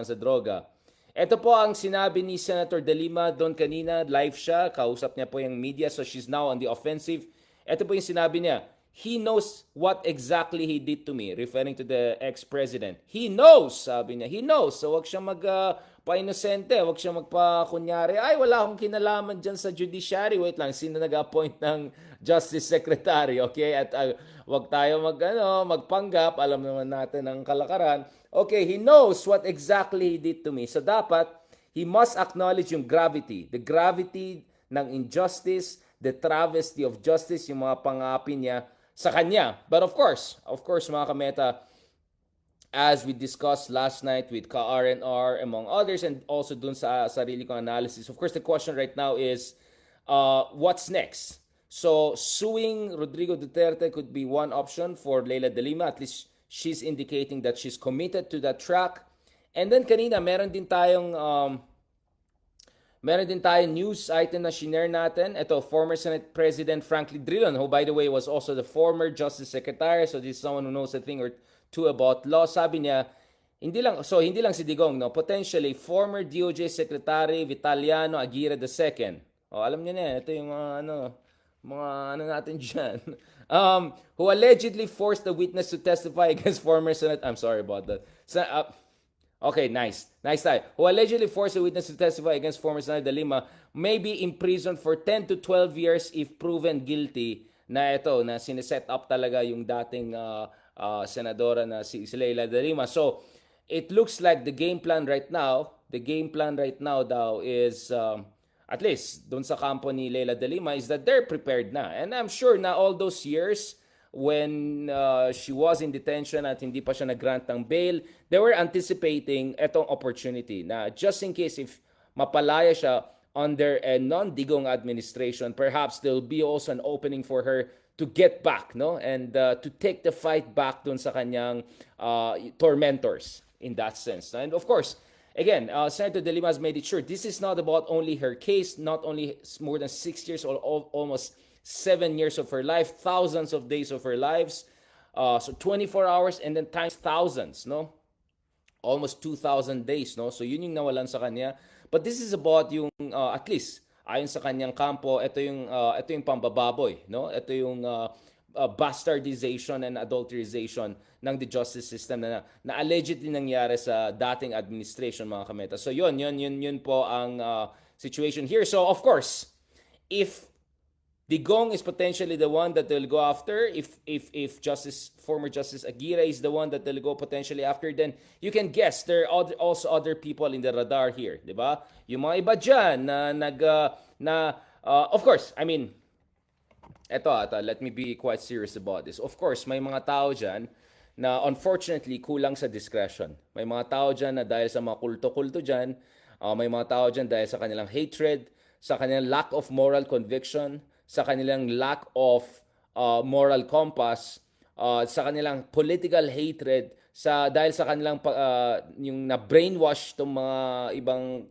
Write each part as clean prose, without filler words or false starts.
sa droga. Ito po ang sinabi ni Senator De Lima doon kanina, live siya, kausap niya po yung media, so she's now on the offensive. Ito po yung sinabi niya, he knows what exactly he did to me, referring to the ex-president. He knows, sabi niya, he knows. So wag siyang pa-inosente, wag siyang magpa-kunyari, ay wala akong kinalaman dyan sa judiciary. Wait lang, sino nag-appoint ng Justice Secretary, okay? At wag tayo magpanggap, alam naman natin ang kalakaran. Okay, he knows what exactly he did to me. So dapat, he must acknowledge yung gravity. The gravity ng injustice, the travesty of justice, yung mga pangapi niya sa kanya. But of course, mga kameta, as we discussed last night with ka-RNR, among others, and also dun sa sarili kong analysis, of course, the question right now is, what's next? So, suing Rodrigo Duterte could be one option for Leila De Lima. At least, she's indicating that she's committed to that track. And then kanina, meron din tayong news item na shinare natin. Ito, former Senate President Franklin Drilon, who by the way was also the former Justice Secretary. So this is someone who knows a thing or two about law. Sabi niya, hindi lang si Digong, no, potentially former DOJ Secretary Vitaliano Aguirre II. Alam niyo na yan, ito yung mga natin dyan. Who allegedly forced the witness to testify against former Senate. I'm sorry about that. Okay, nice tayo. Who allegedly forced the witness to testify against former Senator De Lima may be imprisoned for 10 to 12 years if proven guilty. Na sineset up talaga yung dating senadora na si Leila De Lima. So, it looks like the game plan right now daw is at least doon sa kampo ni Leila De Lima is that they're prepared na. And I'm sure na all those years when she was in detention at hindi pa siya nag-grant ng bail, they were anticipating etong opportunity na just in case if mapalaya siya under a non-Digong administration, perhaps there'll be also an opening for her to get back, no? And to take the fight back doon sa kanyang tormentors in that sense. And of course, again, Senator De Lima has made it sure this is not about only her case, not only more than 6 years or almost 7 years of her life, thousands of days of her lives. So 24 hours and then times thousands, no? Almost 2,000 days, no? So yun yung nawalan sa kanya. But this is about yung, at least, ayon sa kanyang kampo, ito yung pambababoy, no? Ito yung bastardization and adulterization ng the justice system na allegedly nangyari sa dating administration, mga kameta. So yun po ang situation here. So of course, if Digong is potentially the one that they'll go after, if former Justice Aguirre is the one that they'll go potentially after, then you can guess there are also other people in the radar here, di ba? Yung mga iba dyan of course, I mean, eto, let me be quite serious about this. Of course, may mga tao dyan na unfortunately kulang sa discretion. May mga tao dyan na dahil sa mga kulto-kulto dyan, may mga tao dyan dahil sa kanilang hatred, sa kanilang lack of moral conviction, sa kanilang lack of moral compass, sa kanilang political hatred, dahil sa kanilang yung na-brainwash itong mga ibang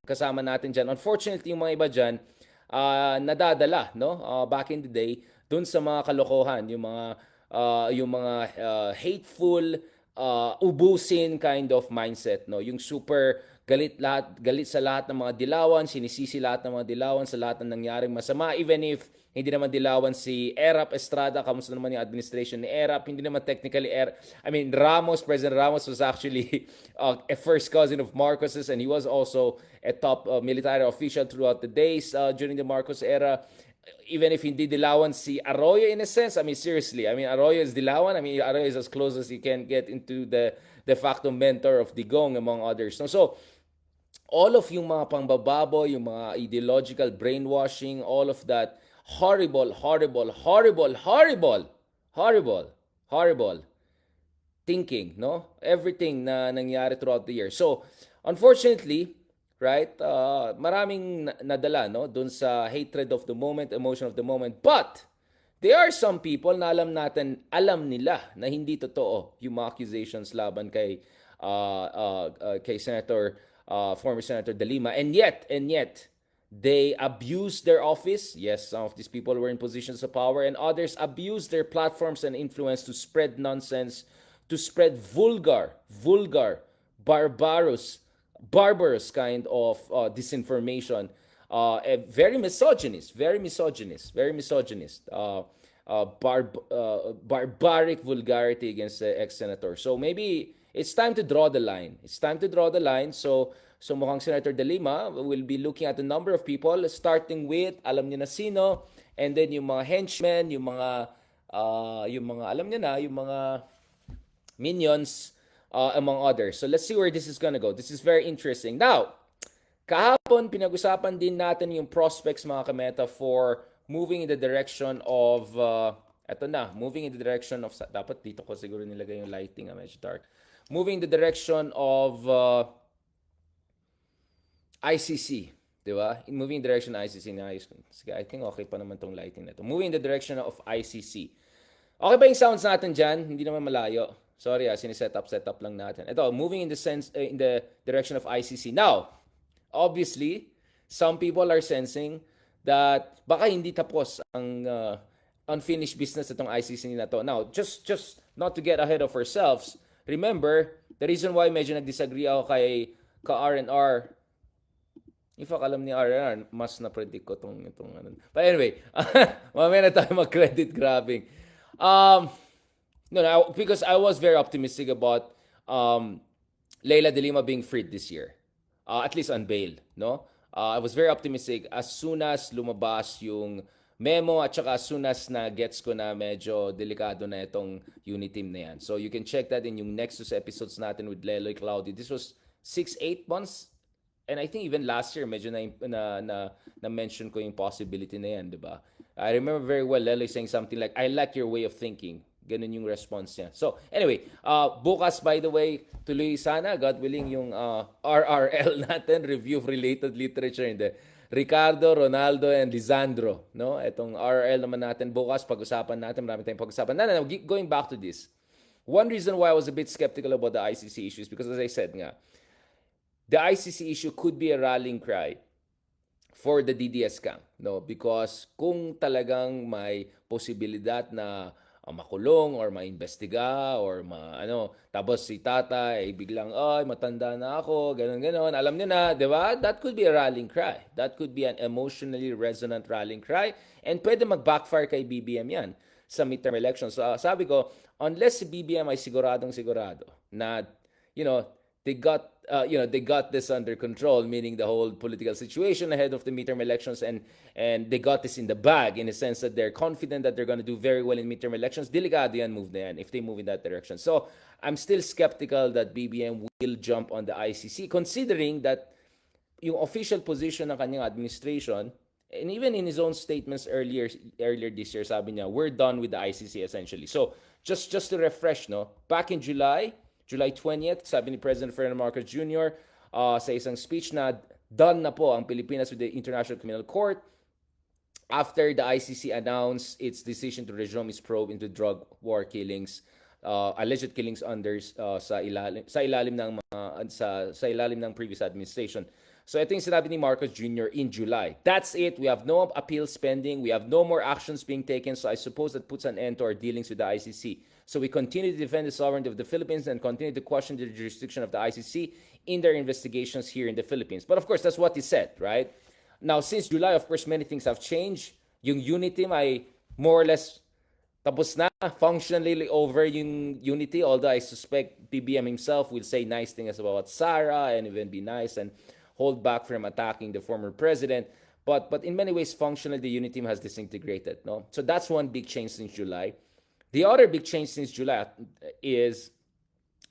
kasama natin dyan. Unfortunately, yung mga iba dyan, nadadala, no? Back in the day, dun sa mga kalokohan, yung mga hateful, ubusin kind of mindset, no? Yung super galit sa lahat ng mga dilawan, sinisisi lahat ng mga dilawan sa lahat ng nangyaring masama, even if hindi naman dilawan si Erap Estrada, kamusta naman yung administration ni Erap, hindi naman technically President Ramos was actually a first cousin of Marcos's, and he was also a top military official throughout the days during the Marcos era. Even if hindi dilawan si Arroyo in a sense, seriously, Arroyo is dilawan, Arroyo is as close as you can get into the de facto mentor of Digong, among others. So, all of yung mga pangbababo, yung mga ideological brainwashing, all of that, horrible thinking, no? Everything na nangyari throughout the year. So, unfortunately, right, maraming nadala, no? Dun sa hatred of the moment, emotion of the moment. But, there are some people na alam nila na hindi totoo yung mga accusations laban kay former Senator De Lima, and yet they abused their office. Yes, some of these people were in positions of power, and others abused their platforms and influence to spread nonsense, to spread vulgar barbarous kind of disinformation, very misogynist, barbaric vulgarity against the ex-senator. So maybe it's time to draw the line. So mukhang Senator De Lima will be looking at a number of people, starting with, alam niyo na sino, and then yung mga henchmen, yung mga alam niyo na, yung mga minions, among others. So let's see where this is gonna go. This is very interesting. Now, kahapon, pinag-usapan din natin yung prospects, mga kameta, for moving in the direction of, dapat dito ko siguro nilagay yung lighting, medyo dark. Moving in the direction of ICC, di ba? Moving in the direction of ICC, sige, I think okay pa naman tong lighting na to. Moving in the direction of ICC. Okay ba yung sounds natin dyan? Hindi naman malayo. Sorry, set up lang natin. Ito, moving in the direction of ICC. Now, obviously, some people are sensing that baka hindi tapos ang unfinished business itong ICC na to. Now, just not to get ahead of ourselves, remember, the reason why medyo nag-disagree ako kay ka-R&R, in fact, alam ni R&R, mas na-predict ko itong ano. But anyway, mamaya na tayo mag-credit grabbing. No, because I was very optimistic about Leila De Lima being freed this year. At least on bail, no? I was very optimistic as soon as lumabas yung memo at saka as soon as na gets ko na medyo delikado na itong unit team na yan. So you can check that in yung next 2 episodes natin with Leloy Claudio. This was 6-8 months. And I think even last year, medyo na-mention ko yung possibility na yan, di ba? I remember very well Leloy saying something like, I like your way of thinking. Ganun yung response niya. So, anyway, bukas, by the way, tuloy sana, God willing, yung RRL natin, Review of Related Literature, hindi. Ricardo, Ronaldo, and Lisandro. No? Itong RRL naman natin bukas, pag-usapan natin, marami tayong pag-usapan. No, going back to this. One reason why I was a bit skeptical about the ICC issue is because, as I said nga, the ICC issue could be a rallying cry for the DDS camp. No? Because kung talagang may posibilidad na makulong or maimbestiga or tapos si tata ay biglang matanda na ako, ganun, alam niyo na, 'di ba? That could be a rallying cry. That could be an emotionally resonant rallying cry, and pwede mag-backfire kay BBM 'yan sa midterm elections. So sabi ko, unless si BBM ay sigurado na they got this under control, meaning the whole political situation ahead of the midterm elections, and they got this in the bag in the sense that they're confident that they're going to do very well in midterm elections. Delikado yan move na yan if they move in that direction. So I'm still skeptical that BBM will jump on the ICC, considering that yung official position ng kanyang administration, and even in his own statements earlier this year, sabi niya, we're done with the ICC essentially. So just to refresh, back in July 20th, sabi ni President Ferdinand Marcos Jr. Sa isang speech na done na po ang Pilipinas with the International Criminal Court after the ICC announced its decision to resume its probe into drug war killings, alleged killings sa ilalim ng previous administration. So ito yung sinabi ni Marcos Jr. in July. That's it. We have no appeals pending. We have no more actions being taken. So I suppose that puts an end to our dealings with the ICC. So we continue to defend the sovereignty of the Philippines and continue to question the jurisdiction of the ICC in their investigations here in the Philippines. But of course, that's what he said, right? Now, since July, of course, many things have changed. Yung unit team ay more or less tapos na, functionally over yung unity, although I suspect BBM himself will say nice things about Sara and even be nice and hold back from attacking the former president. But in many ways, functionally, the unity team has disintegrated. No? So that's one big change since July. The other big change since July is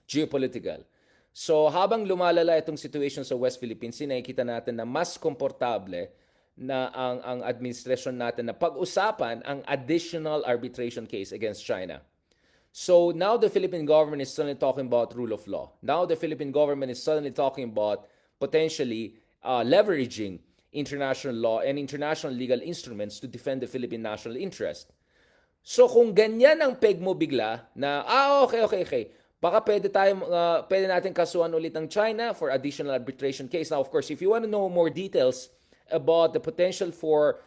geopolitical. So habang lumalala itong situation sa West Philippines, nakikita natin na mas komportable na ang administration natin na pag-usapan ang additional arbitration case against China. So now the Philippine government is suddenly talking about rule of law. Now the Philippine government is suddenly talking about potentially leveraging international law and international legal instruments to defend the Philippine national interest. So kung ganyan ang peg mo bigla na okay. Baka pwede natin kasuhan ulit ng China for additional arbitration case. Now of course, if you want to know more details about the potential for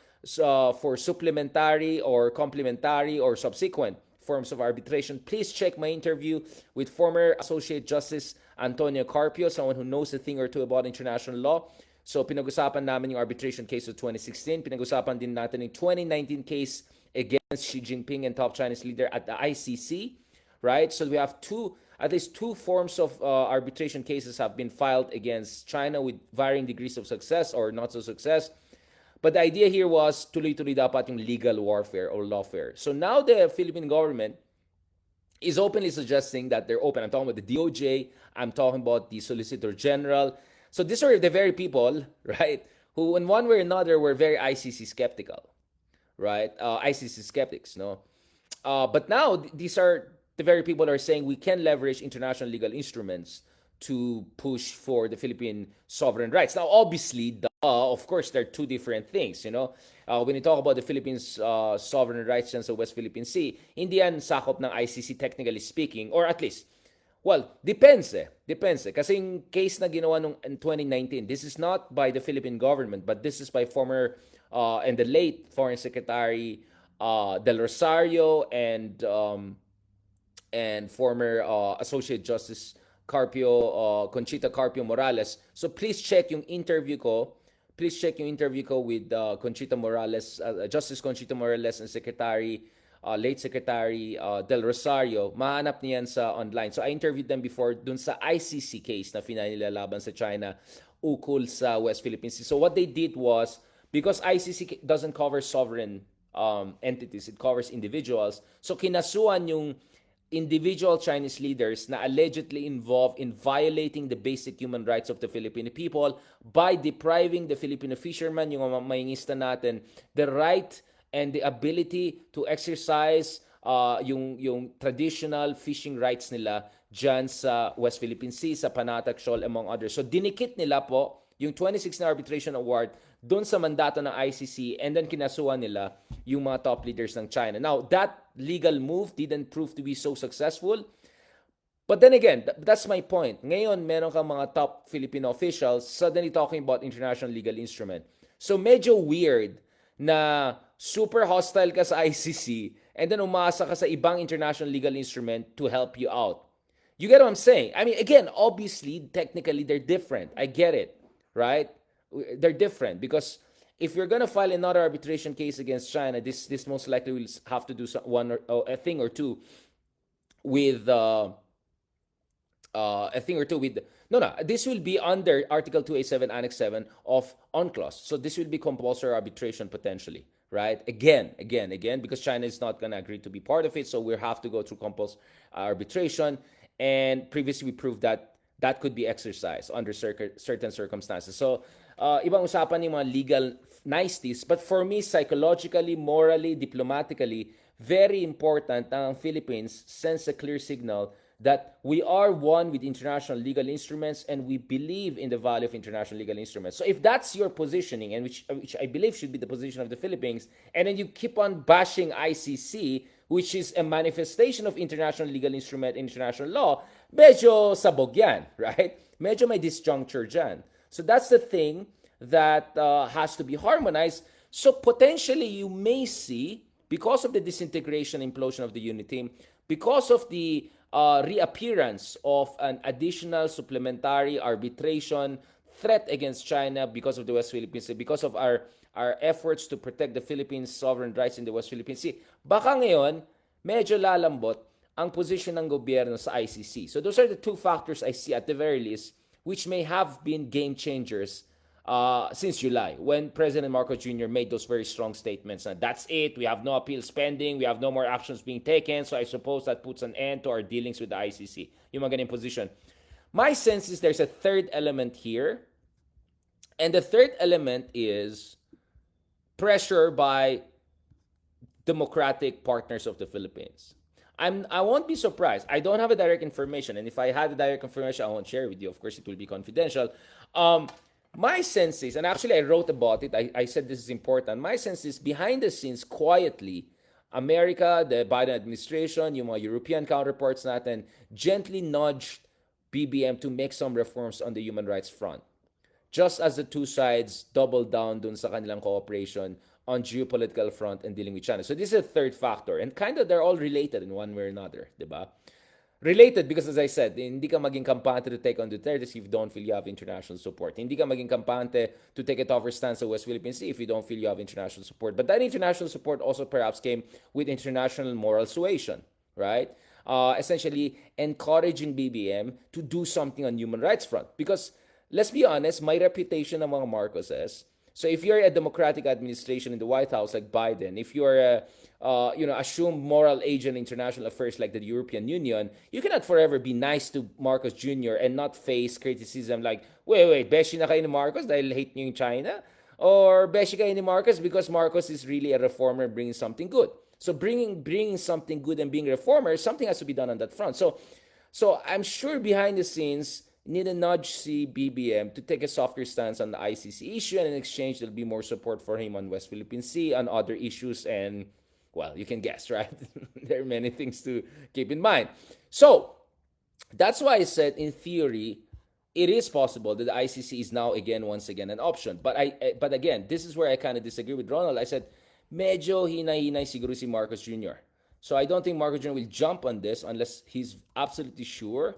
supplementary or complementary or subsequent forms of arbitration, please check my interview with former Associate Justice Antonio Carpio, someone who knows a thing or two about international law. So pinag-usapan namin yung arbitration case of 2016. Pinag-usapan din natin yung 2019 case against Xi Jinping and top Chinese leader at the ICC, right? So we have at least two forms of arbitration cases have been filed against China with varying degrees of success or not so success. But the idea here was tuloy-tuloy dapat yung legal warfare or lawfare. So now the Philippine government is openly suggesting that they're open. I'm talking about the DOJ. I'm talking about the Solicitor General. So these are the very people, right, who in one way or another were very ICC skeptical, right? ICC skeptics, no? But now these are the very people who are saying we can leverage international legal instruments to push for the Philippine sovereign rights. Now, obviously, of course, they're two different things, you know. When you talk about the Philippines' sovereign rights dyan sa West Philippine Sea, hindi yan sakop ng ICC technically speaking, or at least, well, depends eh. Depends eh. Kasi yung case na ginawa nung in 2019, this is not by the Philippine government, but this is by former and the late Foreign Secretary Del Rosario and former Associate Justice Conchita Carpio Morales. So please check yung interview ko. Please check yung interview ko with Conchita Morales, Justice Conchita Morales and late Secretary Del Rosario. Mahanap niyan sa online. So I interviewed them before dun sa ICC case na finalilalaban sa China ukol sa West Philippine Sea. So what they did was, because ICC doesn't cover sovereign entities, it covers individuals. So kinasuhan yung individual Chinese leaders na allegedly involved in violating the basic human rights of the Filipino people by depriving the Filipino fishermen, yung mga mayingista natin, the right and the ability to exercise yung traditional fishing rights nila dyan sa West Philippine Sea, sa Panatag Shoal, among others. So dinikit nila po yung 2016 Arbitration Award doon sa mandato ng ICC, and then kinasuhan nila yung mga top leaders ng China. Now, that legal move didn't prove to be so successful. But then again, that's my point. Ngayon, meron kang mga top Filipino officials suddenly talking about international legal instrument. So medyo weird na super hostile ka sa ICC and then umasa ka sa ibang international legal instrument to help you out. You get what I'm saying? I mean, again, obviously, technically, they're different. I get it, right? They're different because if you're gonna file another arbitration case against China, this most likely will have to do a thing or two with this will be under Article 287 Annex 7 of UNCLOS. So this will be compulsory arbitration potentially, right? Again, because China is not gonna agree to be part of it, so we have to go through compulsory arbitration. And previously we proved that could be exercised under certain circumstances. So ibang usapan yung mga legal niceties, but for me, psychologically, morally, diplomatically, very important na ang Philippines sends a clear signal that we are one with international legal instruments and we believe in the value of international legal instruments. So if that's your positioning, and which I believe should be the position of the Philippines, and then you keep on bashing ICC, which is a manifestation of international legal instrument, international law, medyo sabog yan, right? Medyo may disjuncture dyan. So that's the thing that has to be harmonized. So potentially you may see, because of the disintegration, implosion of the unit team, because of the reappearance of an additional supplementary arbitration threat against China because of the West Philippine Sea, because of our efforts to protect the Philippines' sovereign rights in the West Philippine Sea, baka ngayon, medyo lalambot ang position ng gobyerno sa ICC. So those are the two factors I see at the very least, which may have been game changers since July, when President Marcos Jr. made those very strong statements. That's it, we have no appeals pending, we have no more actions being taken, so I suppose that puts an end to our dealings with the ICC. Yung mga ganyan position. My sense is there's a third element here, and the third element is pressure by democratic partners of the Philippines. I won't be surprised. I don't have a direct information, and if I had a direct information, I won't share with you. Of course, it will be confidential. My sense is, and actually I wrote about it, I said this is important. My sense is, behind the scenes, quietly, America, the Biden administration, yung mga European counterparts natin, gently nudged BBM to make some reforms on the human rights front. Just as the two sides doubled down dun sa kanilang cooperation on geopolitical front and dealing with China. So this is a third factor. And kind of they're all related in one way or another, diba? Related because as I said, hindi ka maging kampante to take on Duterte if you don't feel you have international support. Hindi ka maging kampante to take a tougher stance on West Philippine Sea if you don't feel you have international support. But that international support also perhaps came with international moral suasion, right? Essentially encouraging BBM to do something on human rights front. Because let's be honest, my reputation among Marcoses. So if you're a democratic administration in the White House like Biden, if you're a assumed moral agent in international affairs like the European Union, you cannot forever be nice to Marcos Jr. and not face criticism like, wait, beshi na kayo ni Marcos dahil hate niyo yung China? Or beshi kayo ni Marcos because Marcos is really a reformer bringing something good. So bringing something good and being a reformer, something has to be done on that front. So I'm sure behind the scenes, need a nudge si BBM to take a softer stance on the ICC issue, and in exchange, there'll be more support for him on West Philippine Sea, on other issues, and, well, you can guess, right? There are many things to keep in mind. So, that's why I said, in theory, it is possible that the ICC is now, once again, an option. But again, this is where I kind of disagree with Ronald. I said, medyo hinay-hinay siguro si Marcos Jr. So I don't think Marcos Jr. will jump on this unless he's absolutely sure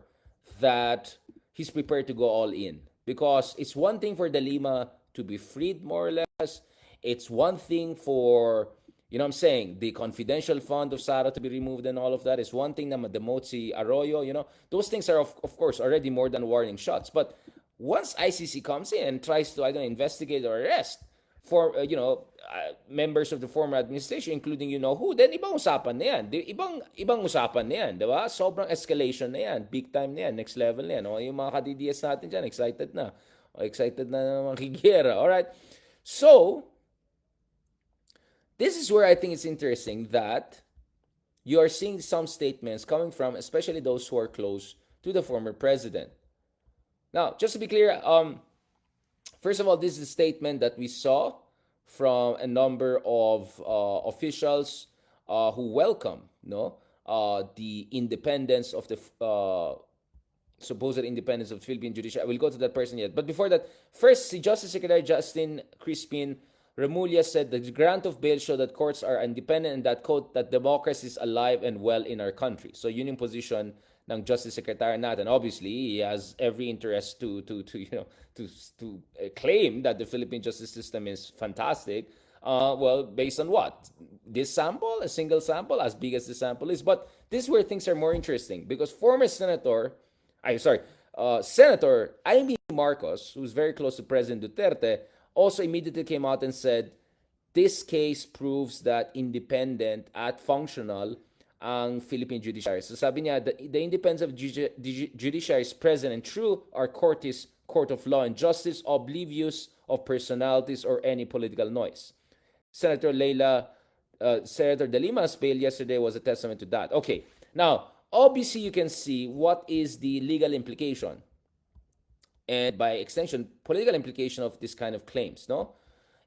that he's prepared to go all in. Because it's one thing for the Lima to be freed, more or less. It's one thing for, the confidential fund of Sara to be removed and all of that. It's one thing na ma-demote si Arroyo, Those things are, of course, already more than warning shots. But once ICC comes in and tries to, investigate or arrest for, members of the former administration, including who, then ibang usapan na yan. Ibang usapan na yan, di ba? Sobrang escalation na yan. Big time na yan. Next level na yan. O, yung mga ka-DDS natin dyan, excited na. Excited na makigera. Alright? So, this is where I think it's interesting that you are seeing some statements coming from, especially those who are close to the former president. Now, just to be clear, first of all, this is a statement that we saw from a number of officials who welcome the independence of the supposed independence of the Philippine judiciary. I will go to that person yet. But before that, first, si Justice Secretary Justin Crispin Remulla said the grant of bail showed that courts are independent and that, quote, that democracy is alive and well in our country. So yun yung position ng Justice Secretary natin. Obviously, he has every interest to claim that the Philippine justice system is fantastic. Well, based on what? This sample, a single sample, as big as the sample is. But this is where things are more interesting because former Senator Amy Marcos, who's very close to President Duterte, also immediately came out and said, this case proves that independent at functional ang Philippine judiciary. So sabi niya, the independence of judiciary is present and true. Our court is court of law and justice, oblivious of personalities or any political noise. Senator De Lima's bail yesterday was a testament to that. Okay, now, obviously you can see what is the legal implication and by extension, political implication of this kind of claims, no?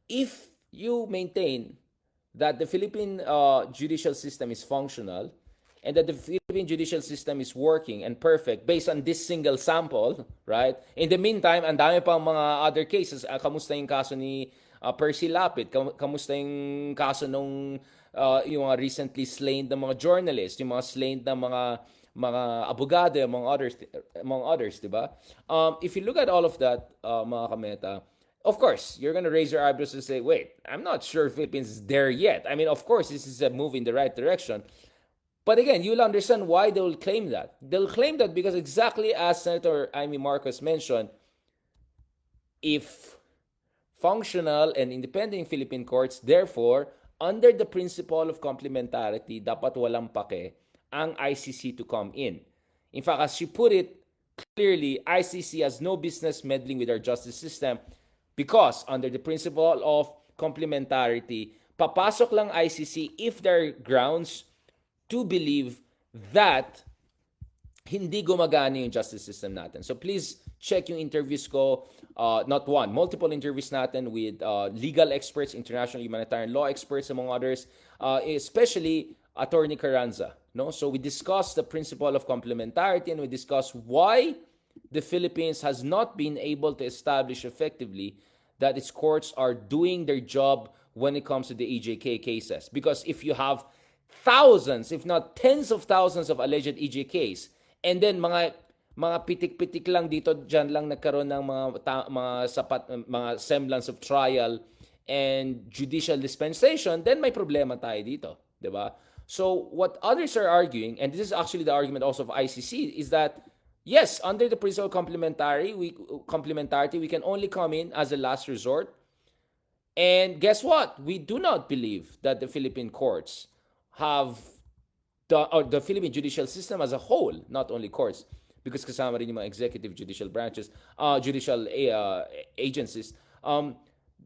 If you maintain that the Philippine judicial system is functional and that the Philippine judicial system is working and perfect based on this single sample, right? In the meantime, ang dami pang mga other cases. Kamusta yung kaso ni Percy Lapid? Kamusta yung kaso nung yung mga recently slain na mga journalists, yung mga slain na mga abogado, among others, diba? If you look at all of that, mga kameta, of course, you're going to raise your eyebrows and say, wait, I'm not sure Philippines is there yet. I mean, of course, this is a move in the right direction. But again, you'll understand why they will claim that. They'll claim that because exactly as Senator Amy Marcos mentioned, if functional and independent Philippine courts, therefore, under the principle of complementarity, dapat walang pake ang ICC to come in. In fact, as she put it clearly, ICC has no business meddling with our justice system because under the principle of complementarity, papasok lang ICC if there are grounds to believe that hindi gumagana yung justice system natin. So please check yung interviews ko, not one, multiple interviews natin with legal experts, international humanitarian law experts, among others, especially Attorney Carranza. No? So we discussed the principle of complementarity and we discussed why the Philippines has not been able to establish effectively that its courts are doing their job when it comes to the EJK cases. Because if you have thousands, if not tens of thousands of alleged EJKs, And then mga pitik-pitik lang dito diyan lang nagkaroon ng mga sapat mga semblance of trial and judicial dispensation, then may problema tayo dito, 'di ba? So what others are arguing, and this is actually the argument also of ICC, is that yes, under the principle of complementarity, we can only come in as a last resort. And guess what? We do not believe that the Philippine courts have or the Philippine judicial system as a whole, not only courts, because kasama rin yung mga executive judicial branches, judicial agencies.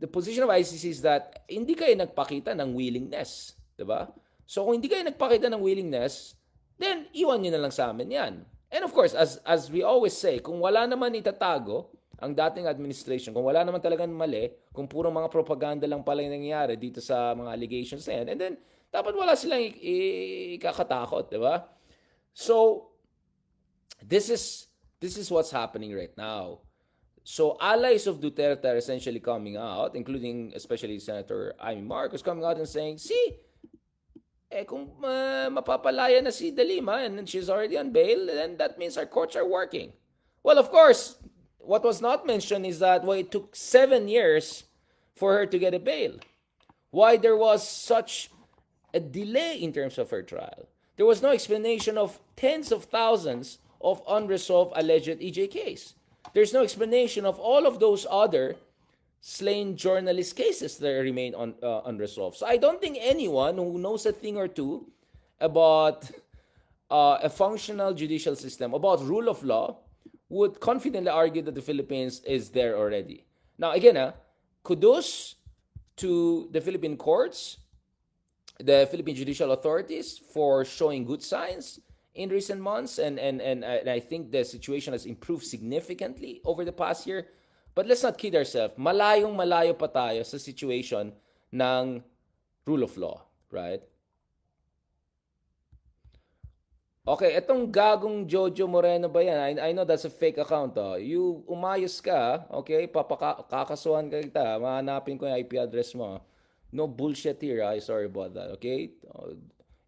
The position of ICC is that hindi kayo nagpakita ng willingness, 'di ba? So kung hindi kayo nagpakita ng willingness, then iwan niyo na lang sa amin 'yan. And of course, as we always say, kung wala naman itatago ang dating administration, kung wala naman talagang mali, kung puro mga propaganda lang pala yung nangyayari dito sa mga allegations na yan, and then dapat wala silang ikakatakot, di ba? So, this is what's happening right now. So, allies of Duterte are essentially coming out, including especially Senator Amy Marcos, coming out and saying, see, kung mapapalaya na si De Lima and she's already on bail, then that means our courts are working. Well, of course, what was not mentioned is that it took 7 years for her to get a bail. Why there was such a delay in terms of her trial. There was no explanation of tens of thousands of unresolved alleged EJ case. There's no explanation of all of those other slain journalist cases that remain unresolved. So I don't think anyone who knows a thing or two about a functional judicial system, about rule of law, would confidently argue that the Philippines is there already. Now, again, kudos to the Philippine courts, the Philippine judicial authorities for showing good signs in recent months, and I think the situation has improved significantly over the past year. But let's not kid ourselves. Malayo pa tayo sa situation ng rule of law, right? Okay, etong gagong Jojo Moreno ba yan? I know that's a fake account. You umayos ka, okay? Kakasuhan ka kita. Mahanapin ko yung IP address mo. No bullshit here. Sorry about that, okay?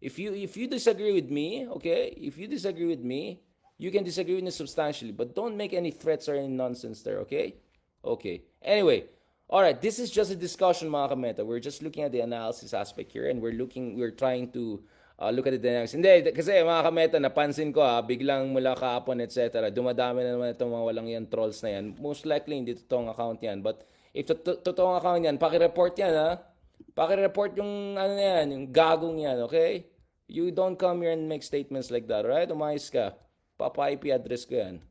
If you disagree with me, okay? If you disagree with me, you can disagree with me substantially, but don't make any threats or any nonsense there, okay? Okay. Anyway, all right. This is just a discussion, mga kameta. We're just looking at the analysis aspect here, and we're trying to look at the dynamics. Hindi, kasi mga kameta, napansin ko biglang mula kahapon, etc. Dumadami na naman itong mga walang yan trolls na yan. Most likely, hindi totoong account yan. But if totoong account yan, pakireport yan, Pakireport yung ano yan, yung gagong yan, okay? You don't come here and make statements like that, right? Umayos ka. Papa-IP address ko yan.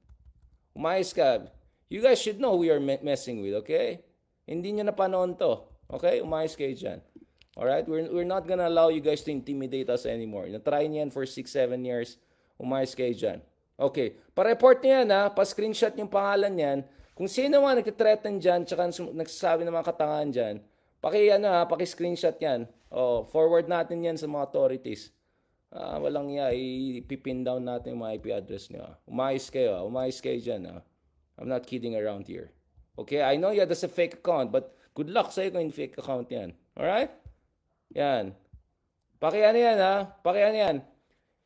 Umayos ka. You guys should know who you're messing with, okay? Hindi nyo napanoon to. Okay? Umayos kayo dyan. Alright? We're not gonna allow you guys to intimidate us anymore. Na-try niyan for 6-7 years. Umayos kayo dyan. Okay. Pa-report niyan pa-screenshot yung pangalan niyan. Kung sino mga nagtitreten dyan, tsaka nagsasabi ng mga katangahan dyan, paki-screenshot yan. Forward natin yan sa mga authorities. Walang ipipin down natin yung mga IP address nyo. Umayos kayo dyan. I'm not kidding around here. Okay, I know that's a fake account, but good luck sa'yo kung fake account yan. Alright? Yan. Pakiano yan.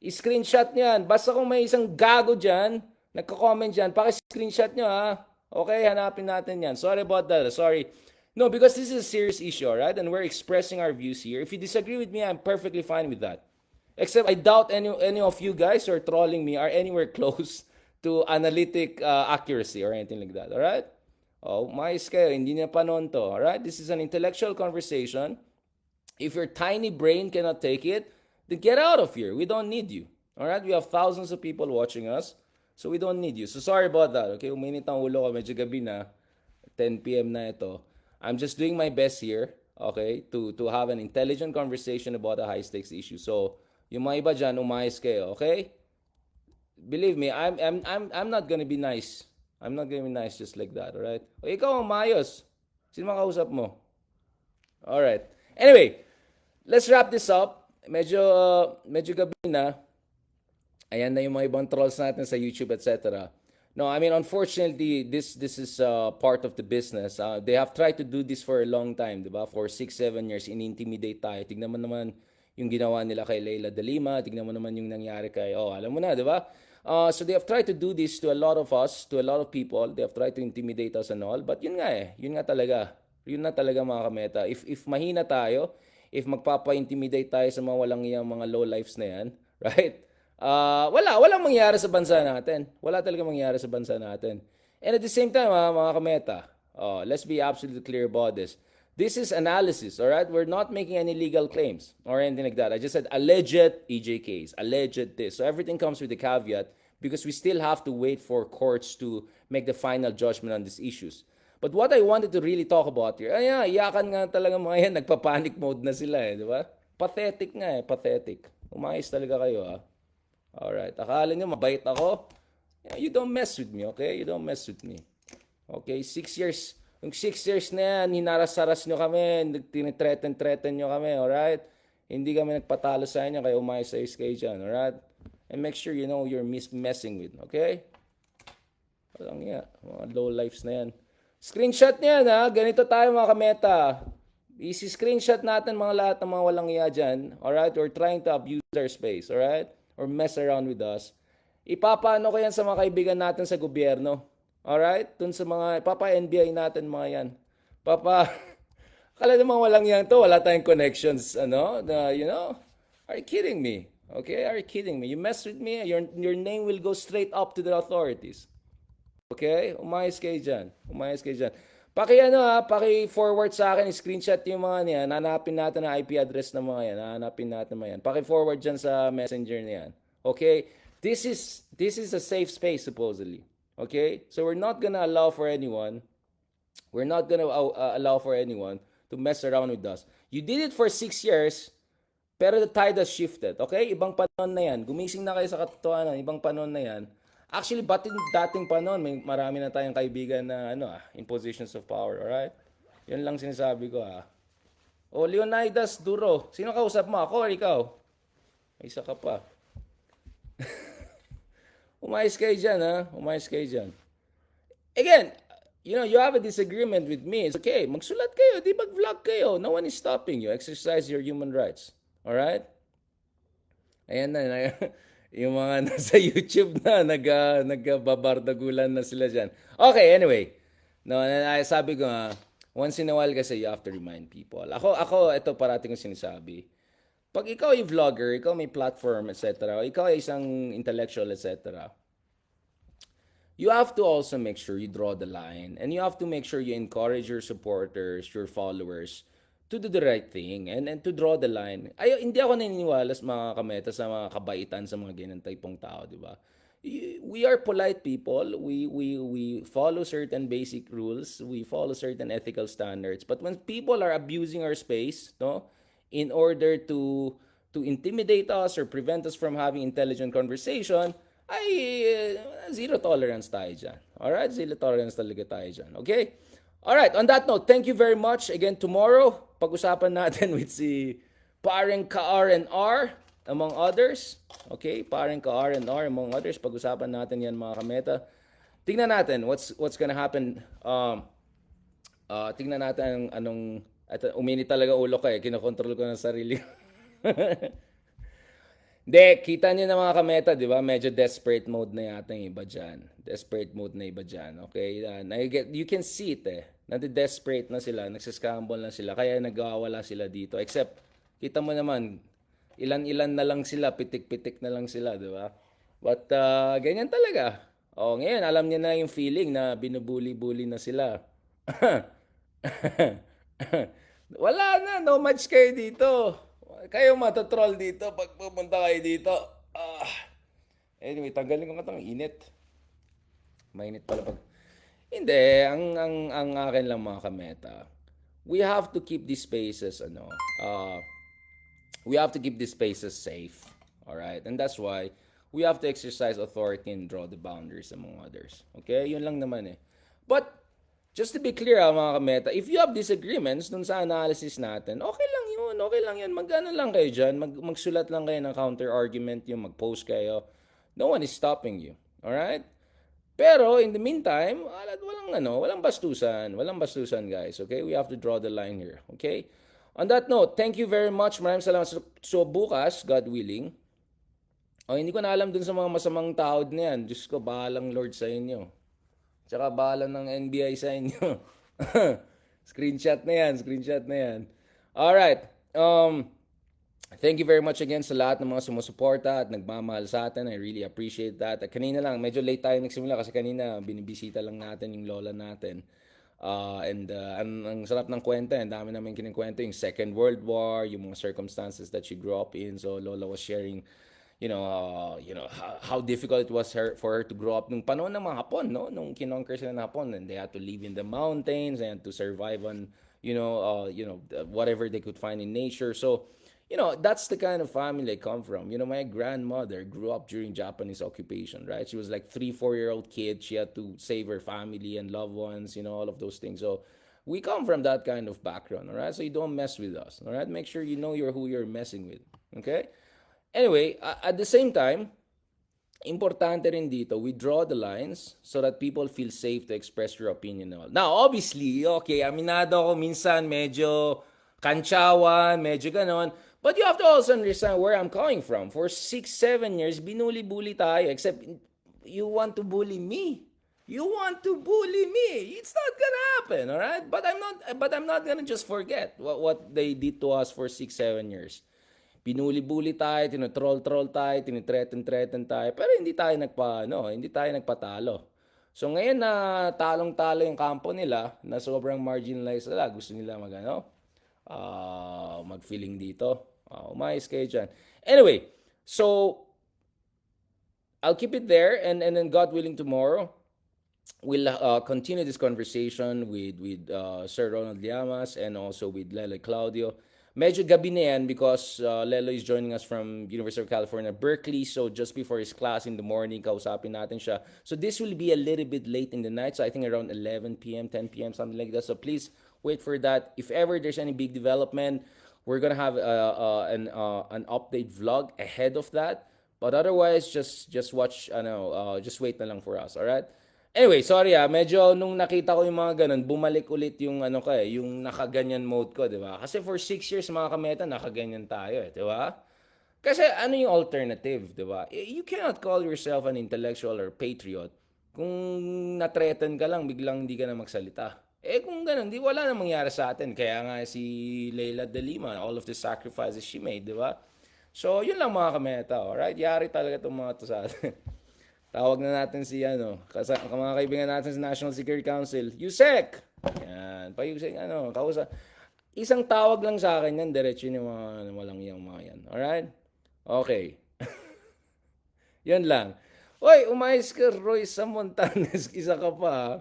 I-screenshot niyan. Basta kung may isang gago dyan, nagko-comment dyan, paki-screenshot nyo Okay, hanapin natin yan. Sorry about that. Sorry. No, because this is a serious issue, alright? And we're expressing our views here. If you disagree with me, I'm perfectly fine with that. Except I doubt any of you guys who are trolling me are anywhere close to analytic accuracy or anything like that. Alright? Mais kayo. Hindi niya panon to. Alright? This is an intellectual conversation. If your tiny brain cannot take it, then get out of here. We don't need you. Alright? We have thousands of people watching us. So we don't need you. So sorry about that. Okay? Uminit ang ulo ko. Medyo gabi na. 10 p.m. na ito. I'm just doing my best here. Okay? To have an intelligent conversation about a high-stakes issue. So, yung mga iba dyan, umayos kayo, okay? Believe me, I'm not gonna be nice. I'm not gonna be nice just like that, alright? O ikaw, umayos. Sino makausap mo? Alright. Anyway, let's wrap this up. Medyo gabi na. Ayan na yung mga ibang trolls natin sa YouTube, etc. No, I mean, unfortunately, this is part of the business. They have tried to do this for a long time, diba? For 6-7 years, in-intimidate tayo. Tignan mo naman yung ginawa nila kay Leila de Lima, tignan mo naman yung nangyari kay, alam mo na, di ba? So they have tried to do this to a lot of us, to a lot of people. They have tried to intimidate us and all. But yun nga eh. Yun nga talaga. Yun na talaga mga kameta. If mahina tayo, if magpapa-intimidate tayo sa mga walang iyang mga low lives na yan, right? Walang mangyayari sa bansa natin. Wala talaga mangyayari sa bansa natin. And at the same time, mga kameta, let's be absolutely clear about this. This is analysis, all right? We're not making any legal claims or anything like that. I just said alleged EJKs, alleged this. So everything comes with a caveat because we still have to wait for courts to make the final judgment on these issues. But what I wanted to really talk about here, iyakan nga talaga mga yan, nagpa-panic mode na sila eh, di ba? Pathetic nga eh, pathetic. Umayos talaga kayo Alright, akala nyo mabait ako? You don't mess with me, okay? You don't mess with me. Okay, 6 years. Yung 6 years na yan, hinaras-saras nyo kami, tinitreaten nyo kami, alright? Hindi kami nagpatalo sa inyo, kaya umayos sa kayo dyan, alright? And make sure you know you're messing with, okay? Walang yan, mga low lives na yan. Screenshot niyan ganito tayo mga kameta. Easy screenshot natin mga lahat ng mga walang iya dyan, alright? We're trying to abuse our space, alright? Or mess around with us. Ipapaano ko yan sa mga kaibigan natin sa gobyerno. Alright? Dun sa mga, papa-NBI natin mga yan. Kala naman walang yan to, wala tayong connections, you know? Are you kidding me? Okay? Are you kidding me? You mess with me, your name will go straight up to the authorities. Okay? Umayos kayo dyan. Umayos kayo dyan. Paki-forward sa akin, screenshot yung mga niyan, hanapin natin ang IP address ng mga yan, hanapin natin mga yan. Paki-forward dyan sa messenger niyan. Okay? This is a safe space, supposedly. Okay? So we're not gonna allow for anyone to mess around with us. You did it for 6 years, pero the tide has shifted. Okay? Ibang panon na yan. Gumising na kayo sa katotohanan. Ibang panon na yan. Actually, dating panon, may marami na tayong kaibigan na in positions of power. Alright? Yun lang sinasabi ko Leonidas Duro. Sino kausap mo? Ako or ikaw? May isa ka pa. Umayos kayo dyan, Umayos kayo dyan. Again, you have a disagreement with me. It's okay. Magsulat kayo. Di mag-vlog kayo. No one is stopping you. Exercise your human rights. Alright? Ayan na. Yung mga nasa YouTube na, nagbabardagulan na sila dyan. Okay, anyway. Sabi ko once in a while kasi you have to remind people. Ako, ito parating kong sinasabi. Pag ikaw ay vlogger, ikaw may platform, etc., ikaw ay isang intellectual, etc., you have to also make sure you draw the line and you have to make sure you encourage your supporters, your followers to do the right thing and to draw the line. Hindi ako naniniwala sa mga kameta, sa mga kabaitan, sa mga ganyan typong tao, di ba? We are polite people. We follow certain basic rules. We follow certain ethical standards. But when people are abusing our space, in order to intimidate us or prevent us from having intelligent conversation, zero tolerance tayo dyan. Alright? Zero tolerance talaga tayo dyan. Okay? Alright, on that note, thank you very much. Again, tomorrow, pag-usapan natin with si Pareng Ka-R&R, among others. Okay? Pareng Ka-R&R, among others. Pag-usapan natin yan mga kameta. Tingnan natin what's gonna happen. Tingnan natin anong uminit talaga ulo ko kinokontrol ko ng sarili. Hindi, kita niyo na mga kameta, di ba? Medyo desperate mode na yata yung iba dyan. Desperate mode na iba dyan, okay? You can see it Nadi-desperate na sila, nagsascramble na sila, kaya nagwawala sila dito. Except, kita mo naman, ilan-ilan na lang sila, pitik-pitik na lang sila, di ba? But, ganyan talaga. Ngayon, alam niya na yung feeling na binubuli-buli na sila. Wala na, no match kayo dito. Kayo matatroll dito pag pupunta kayo dito. Anyway, tanggalin ko nga itong init. Mainit pala pag... Hindi, ang akin lang mga kameta. We have to keep these spaces, we have to keep these spaces safe. Alright? And that's why we have to exercise authority and draw the boundaries among others. Okay? Yun lang naman But, just to be clear mga kameta, if you have disagreements dun sa analysis natin, okay lang yun. Mag-ano lang kayo dyan, magsulat lang kayo ng counter-argument, mag-post kayo. No one is stopping you. Alright? Pero, in the meantime, walang bastusan. Walang bastusan, guys. Okay? We have to draw the line here. Okay? On that note, thank you very much. Maraming salamat. So bukas, God willing, O, hindi ko na alam dun sa mga masamang tao na yan. Diyos ko, bahalang Lord sa inyo. Tsaka bahala ng NBI sa inyo. Screenshot na yan, screenshot na yan. Alright. Thank you very much again sa lahat ng mga sumusuporta at nagmamahal sa atin. I really appreciate that. At kanina lang, medyo late tayo nagsimula kasi kanina binibisita lang natin yung lola natin. Ang sarap ng kwenta, ang dami namin kinikwento, yung Second World War, yung mga circumstances that she grew up in. So Lola was sharing, how difficult it was for her to grow up nung panahon ng mga Hapon, no? Nung kinonquer sila ng Hapon, and they had to live in the mountains and to survive on, whatever they could find in nature. So, that's the kind of family I come from. My grandmother grew up during Japanese occupation, right? She was like 3, 4-year-old kid. She had to save her family and loved ones, all of those things. So we come from that kind of background, all right? So you don't mess with us, all right? Make sure you know who you're messing with, okay? Anyway, at the same time, importante rin dito, we draw the lines so that people feel safe to express your opinion. Now, obviously, okay, aminado ako minsan medyo kantsawan, medyo ganon. But you have to also understand where I'm coming from. For 6, 7 years, binuli-bully tayo. Except, you want to bully me. You want to bully me. It's not gonna happen, all right? But I'm not gonna just forget what they did to us for 6, 7 years. Pinuli-bully tayo, tinotroll-troll tayo, tinitreten-treten tayo, pero hindi tayo nagpatalo. So ngayon na talong-talo yung kampo nila, na sobrang marginalized nila, gusto nila mag-feeling dito. Umayos kayo dyan. Anyway, so I'll keep it there, and then God willing tomorrow, we'll continue this conversation with Sir Ronald Llamas and also with Lele Claudio. Medyo gabi na yan because Lelo is joining us from University of California, Berkeley. So just before his class in the morning, kausapin natin siya. So this will be a little bit late in the night. So I think around 11 p.m., 10 p.m., something like that. So please wait for that. If ever there's any big development, we're gonna have an update vlog ahead of that. But otherwise, just watch, just wait na lang for us. All right? Anyway, sorry medyo nung nakita ko yung mga ganun, bumalik ulit yung yung nakaganyan mode ko, di ba? Kasi for 6 years mga kameta, nakaganyan tayo, di ba? Kasi ano yung alternative, di ba? You cannot call yourself an intellectual or patriot kung na-threaten ka lang, biglang hindi ka na magsalita. Kung ganun, di wala na mangyari sa atin. Kaya nga si Leila de Lima, all of the sacrifices she made, di ba? So, yun lang mga kameta, alright? Yari talaga itong mga to sa atin. Tawag na natin si mga kaibigan natin sa National Security Council, Yusek! Yan, pa-Yusek, kausap. Isang tawag lang sa akin yan, diretso yung mga walang yung mga yan. Alright? Okay. Yan lang. Oy, umayos ka, Roy, sa Montanes. Isa ka pa, ha?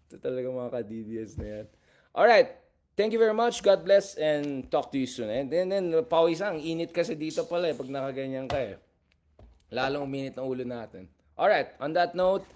Ito talaga mga ka-DBS na yan. Alright. Thank you very much. God bless and talk to you soon. And then pawisang, init kasi dito pala pag nakaganyan ka Lalong uminit ng ulo natin. Alright, on that note,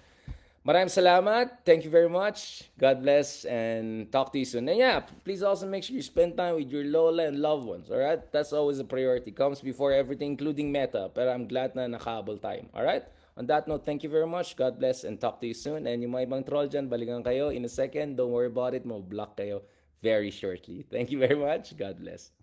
maraming salamat. Thank you very much. God bless and talk to you soon. And yeah, please also make sure you spend time with your lola and loved ones. Alright? That's always a priority. Comes before everything, including meta. Pero I'm glad na nakahabol time. Alright? On that note, thank you very much. God bless and talk to you soon. And yung mga ibang troll dyan, balikan kayo in a second. Don't worry about it. Mo-block kayo very shortly. Thank you very much. God bless.